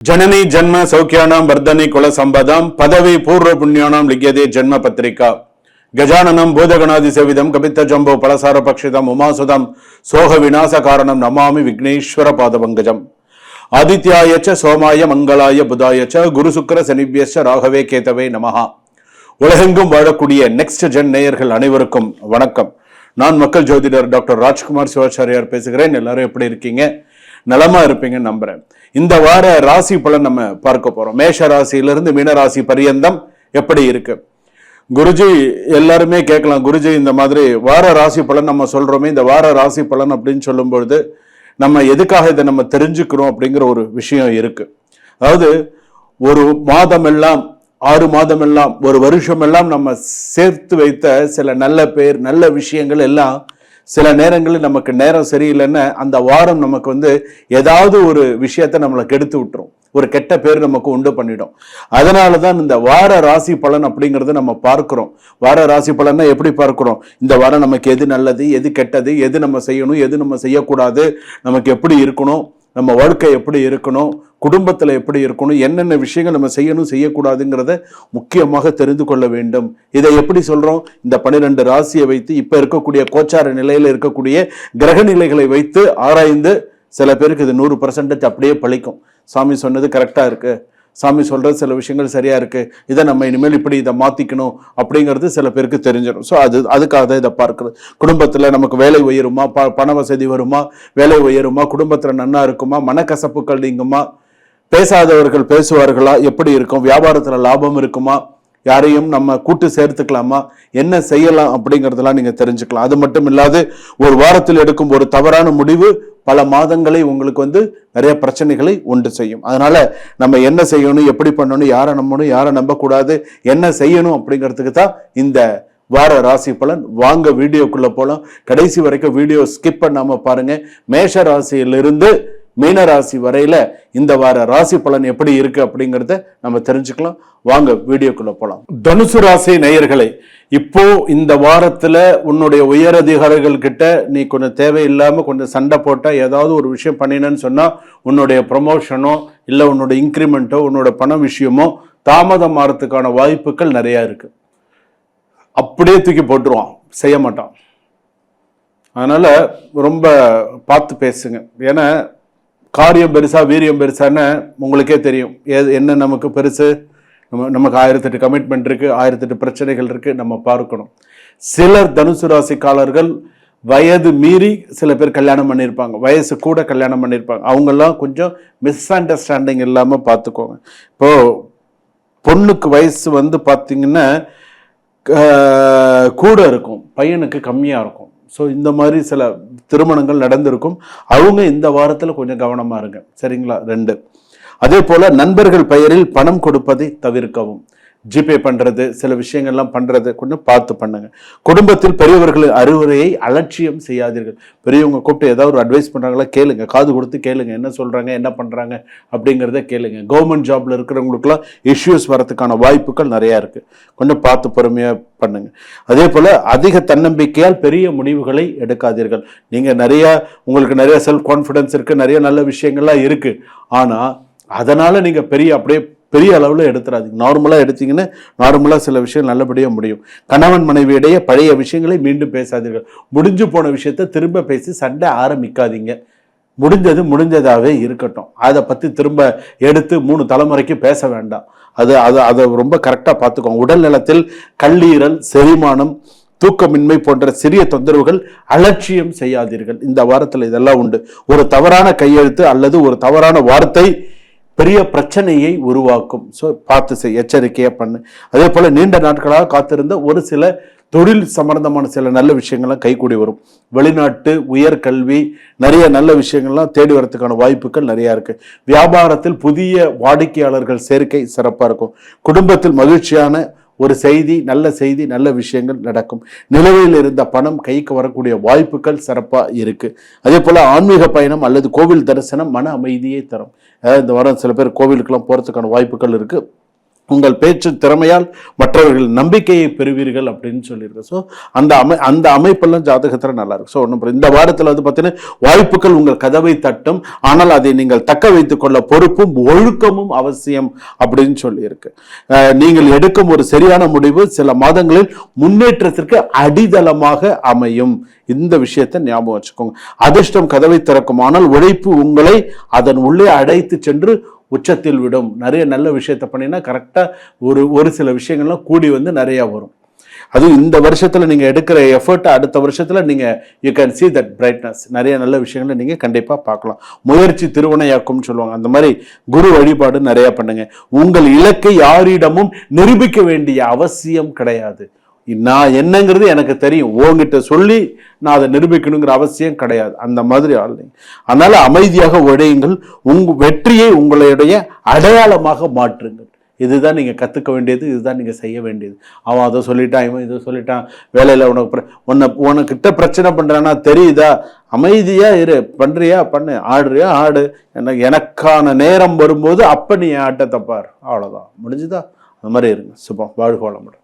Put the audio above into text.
जननी जन्म सौख्यानां वर्धनी कुल संपदां पदवी पूर्व पुण्यानां लिख्यते जन्म पत्रिका गजाननं भूतगणादिसेवितं कपित्त जम्बो फलसार पक्षितम् उमासुतं सोह विनाश कारणं नमामि विघ्नेश्वर पादपङ्कजम् आदित्याय च सोमाय मंगलाय बुधाय च गुरु शुक्र शनिभ्यश्च राघवे केतवे நமஹ. உலகெங்கும் வாழக்கூடிய நெக்ஸ்ட் ஜென் நேயர்கள் அனைவருக்கும் வணக்கம். நான் மக்கள் ஜோதிடர் டாக்டர் ராஜ்குமார் சிவாச்சாரியார் பேசுகிறேன். எல்லாரும் எப்படி இருக்கீங்க? நலமா இருப்பீங்கன்னு நம்புறேன். இந்த வார ராசி பலன் நம்ம பார்க்க போறோம். மேஷ ராசியிலிருந்து மீன ராசி பரியந்தம் எப்படி இருக்கு. குருஜி எல்லாருமே கேட்கலாம், குருஜி இந்த மாதிரி வார ராசி பலன் நம்ம சொல்றோமே, இந்த வார ராசி பலன் அப்படின்னு சொல்லும் பொழுது நம்ம எதுக்காக இதை நம்ம தெரிஞ்சுக்கிறோம் அப்படிங்கிற ஒரு விஷயம் இருக்கு. அதாவது ஒரு மாதம் எல்லாம் 6 மாதம் எல்லாம் ஒரு வருஷம் எல்லாம் நம்ம சேர்த்து வைத்த சில நல்ல பேர் நல்ல விஷயங்கள் எல்லாம் சில நேரங்களில் நமக்கு நேரம் சரியில்லைன்னு அந்த வாரம் நமக்கு ஏதாவது ஒரு விஷயத்த நம்மளை கெடுத்து விட்டுரும், ஒரு கெட்ட பேர் நமக்கு உண்டு பண்ணிடும். அதனாலதான் இந்த வார ராசி பலன் அப்படிங்கறத நம்ம பார்க்கிறோம். வார ராசி பலன்னா எப்படி பார்க்கிறோம்? இந்த வாரம் நமக்கு எது நல்லது, எது கெட்டது, எது நம்ம செய்யணும், எது நம்ம செய்யக்கூடாது, நமக்கு எப்படி இருக்கணும், நம்ம வாழ்க்கை எப்படி இருக்கணும், குடும்பத்துல எப்படி இருக்கணும், என்னென்ன விஷயங்கள் நம்ம செய்யணும் செய்யக்கூடாதுங்கிறத முக்கியமாக தெரிந்து கொள்ள வேண்டும். இதை எப்படி சொல்றோம்? இந்த 12 ராசியை வைத்து இப்ப இருக்கக்கூடிய கோச்சார நிலையில இருக்கக்கூடிய கிரக நிலைகளை வைத்து ஆராய்ந்து சில பேருக்கு இது 100% அப்படியே பழிக்கும். சாமி சொன்னது கரெக்டா இருக்கு, சாமி சொல்றது சில விஷயங்கள் சரியா இருக்கு, இதை நம்ம இனிமேல் இப்படி இதை மாத்திக்கணும் அப்படிங்கிறது சில பேருக்கு தெரிஞ்சிடும். ஸோ அதுக்காக தான் இதை பார்க்கிறது. குடும்பத்துல நமக்கு வேலை உயருமா, பண வசதி வருமா, வேலை உயருமா, குடும்பத்துல நன்னா இருக்குமா, மனக்கசப்புகள் நீங்குமா, பேசாதவர்கள் பேசுவார்களா, எப்படி இருக்கும், வியாபாரத்துல லாபம் இருக்குமா, யாரையும் நம்ம கூட்டு சேர்த்துக்கலாமா, என்ன செய்யலாம் அப்படிங்கிறதெல்லாம் நீங்க தெரிஞ்சுக்கலாம். அது மட்டும் இல்லாது ஒரு வாரத்தில் எடுக்கும் ஒரு தவறான முடிவு பல மாதங்களை உங்களுக்கு நிறைய பிரச்சனைகளை உண்டு செய்யும். அதனால நம்ம என்ன செய்யணும், எப்படி பண்ணணும், யாரை நம்பணும், யாரை நம்பக்கூடாது, என்ன செய்யணும் அப்படிங்கிறதுக்கு தான் இந்த வார ராசி பலன். வாங்க வீடியோக்குள்ள போலாம். கடைசி வரைக்கும் வீடியோ ஸ்கிப் பண்ணாம பாருங்க. மேஷ ராசியிலிருந்து மீன ராசி வரையில இந்த வார ராசி பலன் எப்படி இருக்கு அப்படிங்கறத நம்ம தெரிஞ்சுக்கலாம். வாங்க வீடியோக்குள்ள போலாம். தனுசு ராசி நேயர்களை, இப்போ இந்த வாரத்துல உன்னுடைய உயர் அதிகாரிகள் கிட்ட நீ கொஞ்சம் தேவையில்லாம கொஞ்சம் சண்டை போட்டா, ஏதாவது ஒரு விஷயம் பண்ணினன்னு சொன்னா உன்னுடைய ப்ரமோஷனோ இல்ல உன்னோட இன்கிரிமெண்ட்டோ உன்னோட பண விஷயமோ தாமதம் ஆகிறதுக்கான வாய்ப்புகள் நிறைய இருக்கு. அப்படியே தூக்கி போட்டுருவான், செய்ய மாட்டான். அதனால ரொம்ப பார்த்து பேசுங்க. ஏன்னா காரியம் பெருசா வீரியம் பெருசான்னு உங்களுக்கே தெரியும். என்ன நமக்கு பெருசு, நமக்கு 1008 கமிட்மெண்ட் இருக்கு, 1008 பிரச்சனைகள் இருக்கு, நம்ம பார்க்கணும். சிலர் தனுசு ராசிக்காரர்கள் வயது மீறி சில பேர் கல்யாணம் பண்ணியிருப்பாங்க, வயசு கூட கல்யாணம் பண்ணியிருப்பாங்க. அவங்கெல்லாம் கொஞ்சம் மிஸ் அண்டர்ஸ்டாண்டிங் இல்லாம பார்த்துக்கோங்க. இப்போ பொண்ணுக்கு வயசு பார்த்தீங்கன்னா கூட இருக்கும், பையனுக்கு கம்மியா இருக்கும். ஸோ இந்த மாதிரி சில திருமணங்கள் நடந்திருக்கும். அவங்க இந்த வாரத்தில் கொஞ்சம் கவனமா இருங்க, சரிங்களா? 2. அதே போல நண்பர்கள் பெயரில் பணம் கொடுப்பதை தவிர்க்கவும். ஜிபே பண்றது, சில விஷயங்கள்லாம் பண்றது கொஞ்சம் பார்த்து பண்ணுங்க. குடும்பத்தில் பெரியவர்களின் அறிவுரையை அலட்சியம் செய்யாதீர்கள். பெரியவங்க கூப்பிட்டு ஏதாவது ஒரு அட்வைஸ் பண்றாங்களா கேளுங்க, காது கொடுத்து கேளுங்க, என்ன சொல்றாங்க என்ன பண்றாங்க அப்படிங்கிறத கேளுங்க. கவர்மெண்ட் ஜாப்ல இருக்கிறவங்களுக்குலாம் இஷ்யூஸ் வரதுக்கான வாய்ப்புகள் நிறைய இருக்கு. கொஞ்சம் பார்த்து பொறுமையா பண்ணுங்க. அதே போல அதிக தன்னம்பிக்கையால் பெரிய முடிவுகளை எடுக்காதீர்கள். நீங்க உங்களுக்கு நிறைய செல்ஃப் கான்ஃபிடன்ஸ் இருக்கு, நிறைய நல்ல விஷயங்கள்லாம் இருக்கு. ஆனா அதனால நீங்க பெரிய அளவில் எடுத்துறாதீங்க. நார்மலா எடுத்தீங்கன்னா நார்மலா சில விஷயம் நல்லபடியா முடியும். கணவன் மனைவியிடையே பழைய விஷயங்களை மீண்டும் பேசாதீர்கள். முடிஞ்சு போன விஷயத்த திரும்ப பேசி சண்டை ஆரம்பிக்காதீங்க. முடிஞ்சது முடிஞ்சதாவே இருக்கட்டும். அதை பத்தி திரும்ப எடுத்து 3 தலைமுறைக்கு பேச வேண்டாம். அதை ரொம்ப கரெக்டா பார்த்துக்கோங்க. உடல் நலத்தில் கல்லீரல், செரிமானம், தூக்கமின்மை போன்ற சிறிய தொந்தரவுகள் அலட்சியம் செய்யாதீர்கள். இந்த வாரத்தில் இதெல்லாம் உண்டு. ஒரு தவறான கையெழுத்து அல்லது ஒரு தவறான வார்த்தை பெரிய பிரச்சனையை உருவாக்கும். ஸோ பார்த்து எச்சரிக்கையா பண்ணு. அதே போல நீண்ட நாட்களாக காத்திருந்த ஒரு சில தொழில் சம்பந்தமான சில நல்ல விஷயங்கள்லாம் கைகூடி வரும். வெளிநாட்டு உயர்கல்வி, நிறைய நல்ல விஷயங்கள்லாம் தேடி வரதுக்கான வாய்ப்புகள் நிறைய இருக்கு. வியாபாரத்தில் புதிய வாடிக்கையாளர்கள் சேர்க்கை சிறப்பா இருக்கும். குடும்பத்தில் மகிழ்ச்சியான ஒரு செய்தி, நல்ல விஷயங்கள் நடக்கும். நிலுவையில் இருந்த பணம் கைக்கு வரக்கூடிய வாய்ப்புகள் சிறப்பா இருக்கு. அதே போல ஆன்மீக பயணம் அல்லது கோவில் தரிசனம் மன அமைதியை தரும். இந்த வாரம் சில பேர் கோவிலுக்கெல்லாம் போறதுக்கான வாய்ப்புகள் இருக்கு. உங்கள் பேச்சு திறமையால் மற்றவர்கள் நம்பிக்கையை பெறுவீர்கள் அப்படின்னு சொல்லியிருக்கு. ஸோ அந்த அமைப்பெல்லாம் ஜாதகத்தில் நல்லா இருக்கு. ஸோ ஒன்றும் இந்த வாரத்தில் வந்து பார்த்தீங்கன்னா வாய்ப்புகள் உங்கள் கதவை தட்டும், ஆனால் அதை நீங்கள் தக்க வைத்துக் கொள்ள பொறுப்பும் ஒழுக்கமும் அவசியம் அப்படின்னு சொல்லியிருக்கு. நீங்கள் எடுக்கும் ஒரு சரியான முடிவு சில மாதங்களில் முன்னேற்றத்திற்கு அடித்தளமாக அமையும். இந்த விஷயத்தை ஞாபகம் வச்சுக்கோங்க. அதிர்ஷ்டம் கதவை திறக்கும், ஆனால் உழைப்பு உங்களை அதன் உள்ளே அடைத்து சென்று உச்சத்தில் விடும். நிறைய நல்ல விஷயத்த பண்ணினா கரெக்டாக ஒரு சில விஷயங்கள்லாம் கூடி வந்து நிறையா வரும். அதுவும் இந்த வருஷத்துல நீங்க எடுக்கிற எஃபர்ட் அடுத்த வருஷத்துல நீங்க you can see that brightness. நிறைய நல்ல விஷயங்களை நீங்க கண்டிப்பா பார்க்கலாம். முயற்சி திருவினையாக்கும் சொல்லுவாங்க. அந்த மாதிரி குரு வழிபாடு நிறைய பண்ணுங்க. உங்கள் இலக்கை யாரிடமும் நிரூபிக்க வேண்டிய அவசியம் கிடையாது. நான் என்னங்கிறது எனக்கு தெரியும், உங்ககிட்ட சொல்லி நான் அதை நிரூபிக்கணுங்கிற அவசியம் கிடையாது. அந்த மாதிரி ஆள். அதனால அமைதியாக உழையுங்கள். வெற்றியை உங்களுடைய அடையாளமாக மாற்றுங்கள். இதுதான் நீங்க கத்துக்க வேண்டியது, இதுதான் நீங்க செய்ய வேண்டியது. அவன் அதை சொல்லிட்டான், இவன் இதை சொல்லிட்டான், வேலையில உனக்கிட்ட பிரச்சனை பண்றானா தெரியுதா, அமைதியா இரு, பண்றியா பண்ணு, ஆடுறியா ஆடு, எனக்கான நேரம் வரும்போது அப்ப நீ ஆட்டத்தை பார், அவ்வளவுதான், முடிஞ்சுதா? அந்த மாதிரி இருங்க. சுபம். வாழ்க வளமுடன்.